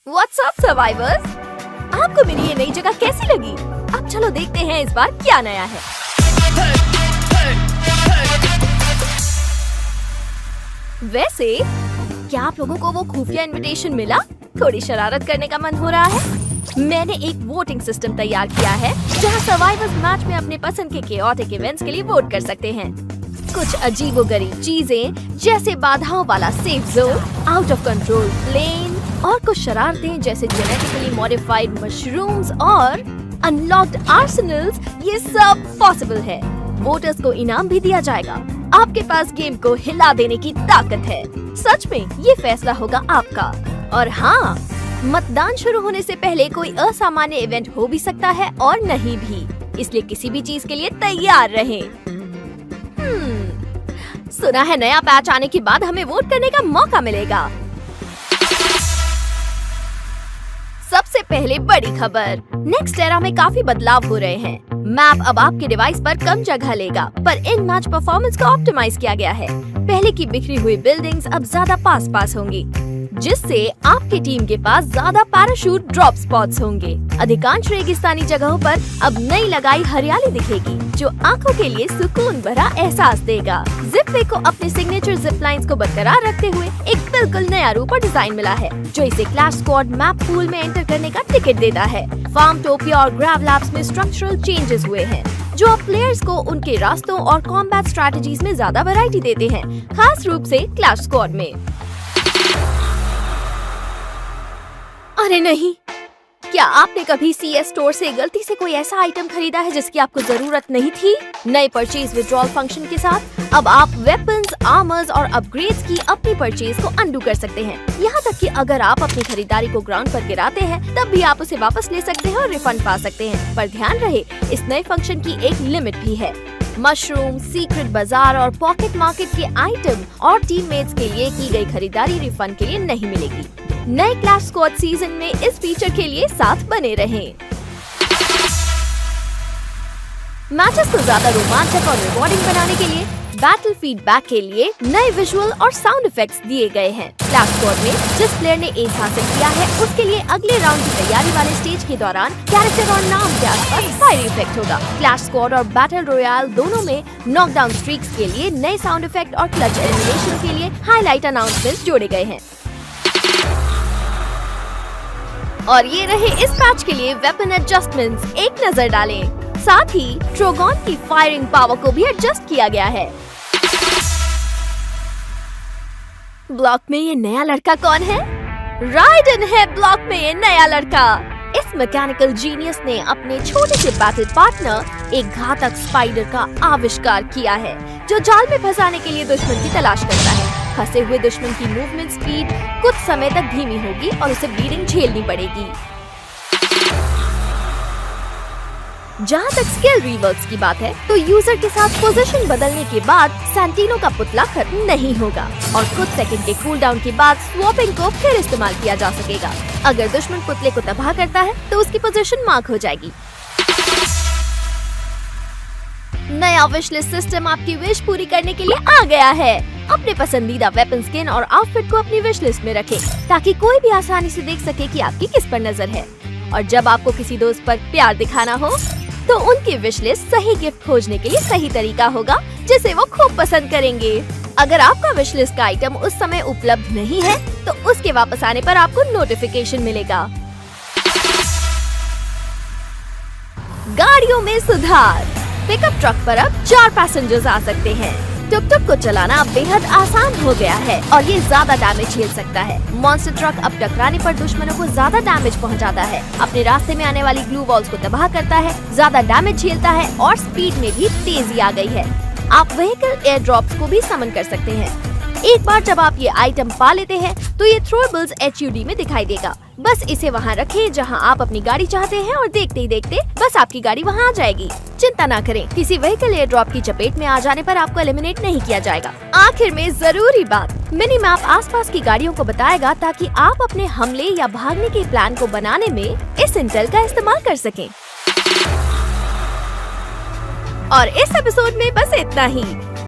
What's up survivors? आपको मेरी ये नई जगह कैसी लगी? अब चलो देखते हैं इस बार क्या नया है। वैसे क्या आप लोगों को वो खुफिया इनविटेशन मिला? थोड़ी शरारत करने का मन हो रहा है? मैंने एक वोटिंग सिस्टम तैयार किया है जहां सर्वाइवर्स मैच में अपने पसंद के केओटिक इवेंट्स के लिए वोट कर सकते हैं। कुछ अजीबोगरीब चीजें जैसे बाधाओं वाला safe zone, out of control plane और कुछ शरारतें जैसे जेनेटिकली मॉडिफाइड मशरूम्स और अनलॉक्ड आर्सेनल्स, ये सब पॉसिबल है। वोटर्स को इनाम भी दिया जाएगा। आपके पास गेम को हिला देने की ताकत है। सच में ये फैसला होगा आपका। और हाँ, मतदान शुरू होने से पहले कोई असामान्य इवेंट हो भी सकता है और नहीं भी, इसलिए किसी भी चीज के लिए तैयार रहें। सुना है नया पैच आने के बाद हमें वोट करने का मौका मिलेगा। सबसे पहले बड़ी खबर, नेक्स्ट एरा में काफी बदलाव हो रहे हैं। मैप अब आपके डिवाइस पर कम जगह लेगा, पर इन मैच परफॉर्मेंस को ऑप्टिमाइज किया गया है। पहले की बिखरी हुई बिल्डिंग्स अब ज्यादा पास होंगी, जिससे आपकी टीम के पास ज्यादा पैराशूट ड्रॉप स्पॉट्स होंगे। अधिकांश रेगिस्तानी जगहों पर अब नई लगाई हरियाली दिखेगी, जो आंखों के लिए सुकून भरा एहसास देगा। जिपवे को अपने सिग्नेचर जिप लाइन्स को बरकरार रखते हुए एक बिल्कुल नया रूप और डिजाइन मिला है, जो इसे क्लैश स्क्वाड मैप पूल में एंटर करने का टिकट देता है। फार्मटोपिया और ग्रैव लैब्स में स्ट्रक्चरल चेंजेस हुए हैं, जो अब प्लेयर्स को उनके रास्तों और कॉम्बैट स्ट्रेटजीज में ज्यादा वैरायटी देते हैं, खास रूप से क्लैश स्क्वाड में। अरे नहीं, क्या आपने कभी CS स्टोर से गलती से कोई ऐसा आइटम खरीदा है जिसकी आपको जरूरत नहीं थी? नए परचेज विड्रॉल फंक्शन के साथ अब आप वेपन्स, आर्मर्स और अपग्रेड्स की अपनी परचेज को अनडू कर सकते हैं। यहाँ तक कि अगर आप अपनी खरीदारी को ग्राउंड पर गिराते हैं, तब भी आप उसे वापस ले सकते हैं और रिफंड पा सकते हैं। पर ध्यान रहे, इस नए फंक्शन की एक लिमिट भी है। मशरूम, सीक्रेट बाजार और पॉकेट मार्केट के आइटम और टीममेट्स के लिए की गई खरीदारी रिफंड के लिए नहीं मिलेगी। नए क्लैश स्क्वाड सीजन में इस फीचर के लिए साथ बने रहें। मैचेस को ज्यादा रोमांचक और रिवॉर्डिंग बनाने के लिए बैटल फीडबैक के लिए नए विजुअल और साउंड इफेक्ट्स दिए गए हैं। क्लैश स्क्वाड में जिस प्लेयर ने एज हासिल किया है, उसके लिए अगले राउंड की तैयारी वाले स्टेज के दौरान कैरेक्टर और नाम के आसपास फायर इफेक्ट होगा। क्लैश स्क्वाड और बैटल रॉयल दोनों में नॉकडाउन स्ट्रीक्स के लिए नए साउंड इफेक्ट और क्लच एलिमिनेशन के लिए हाईलाइट अनाउंसमेंट जोड़े गए हैं। और ये रहे इस पैच के लिए वेपन एडजस्टमेंट्स, एक नजर डालें। साथ ही ट्रोगॉन की फायरिंग पावर को भी एडजस्ट किया गया है। ब्लॉक में ये नया लड़का कौन है? राइडन है ब्लॉक में ये नया लड़का। इस मैकेनिकल जीनियस ने अपने छोटे से बैटल पार्टनर एक घातक स्पाइडर का आविष्कार किया है, जो जाल में फंसाने के लिए दुश्मन की तलाश करता है। फंसे हुए दुश्मन की मूवमेंट स्पीड कुछ समय तक धीमी होगी और उसे ब्लीडिंग झेलनी पड़ेगी। जहाँ तक स्किल रिवर्क्स की बात है, तो यूजर के साथ पोजीशन बदलने के बाद सैंटिनो का पुतला खत्म नहीं होगा और कुछ सेकंड के कूलडाउन के बाद स्वैपिंग को फिर इस्तेमाल किया जा सकेगा। अगर दुश्मन पुतले को तबाह करता है, तो उसकी पोजीशन मार्क हो जाएगी। नया विश लिस्ट सिस्टम आपकी विश पूरी करने के लिए आ गया है। अपने पसंदीदा वेपन स्किन और आउटफिट को अपनी विश लिस्ट में रखें, ताकि कोई भी आसानी से देख सके कि आपकी किस पर नजर है। और जब आपको किसी दोस्त पर प्यार दिखाना हो, तो उनकी विश लिस्ट सही गिफ्ट खोजने के लिए सही तरीका होगा, जिसे वो खूब पसंद करेंगे। अगर आपका विश लिस्ट का आइटम उस समय उपलब्ध नहीं है, तो उसके वापस आने पर आपको नोटिफिकेशन मिलेगा। गाड़ियों में सुधार, पिकअप ट्रक पर अब 4 पैसेंजर्स आ सकते हैं। टुक-टुक को चलाना अब बेहद आसान हो गया है और ये ज्यादा डैमेज झेल सकता है। मॉन्स्टर ट्रक अब टकराने पर दुश्मनों को ज्यादा डैमेज पहुंचाता है, अपने रास्ते में आने वाली ग्लू वॉल्स को तबाह करता है, ज्यादा डैमेज झेलता है और स्पीड में भी तेजी आ गई है। आप व्हीकल एयर ड्रॉप्स को भी समन कर सकते हैं। एक बार जब आप ये आइटम पा लेते हैं, तो ये थ्रोएबल्स HUD में दिखाई देगा। बस इसे वहाँ रखें जहाँ आप अपनी गाड़ी चाहते हैं और देखते ही देखते बस आपकी गाड़ी वहाँ आ जाएगी। चिंता ना करें, किसी व्हीकल एयर ड्रॉप की चपेट में आ जाने पर आपको एलिमिनेट नहीं किया जाएगा। आखिर में जरूरी बात, मिनी मैप आसपास की गाड़ियों को बताएगा, ताकि आप अपने हमले या भागने के प्लान को बनाने में इस इंटेल का इस्तेमाल कर सकें। और इस एपिसोड में बस इतना ही।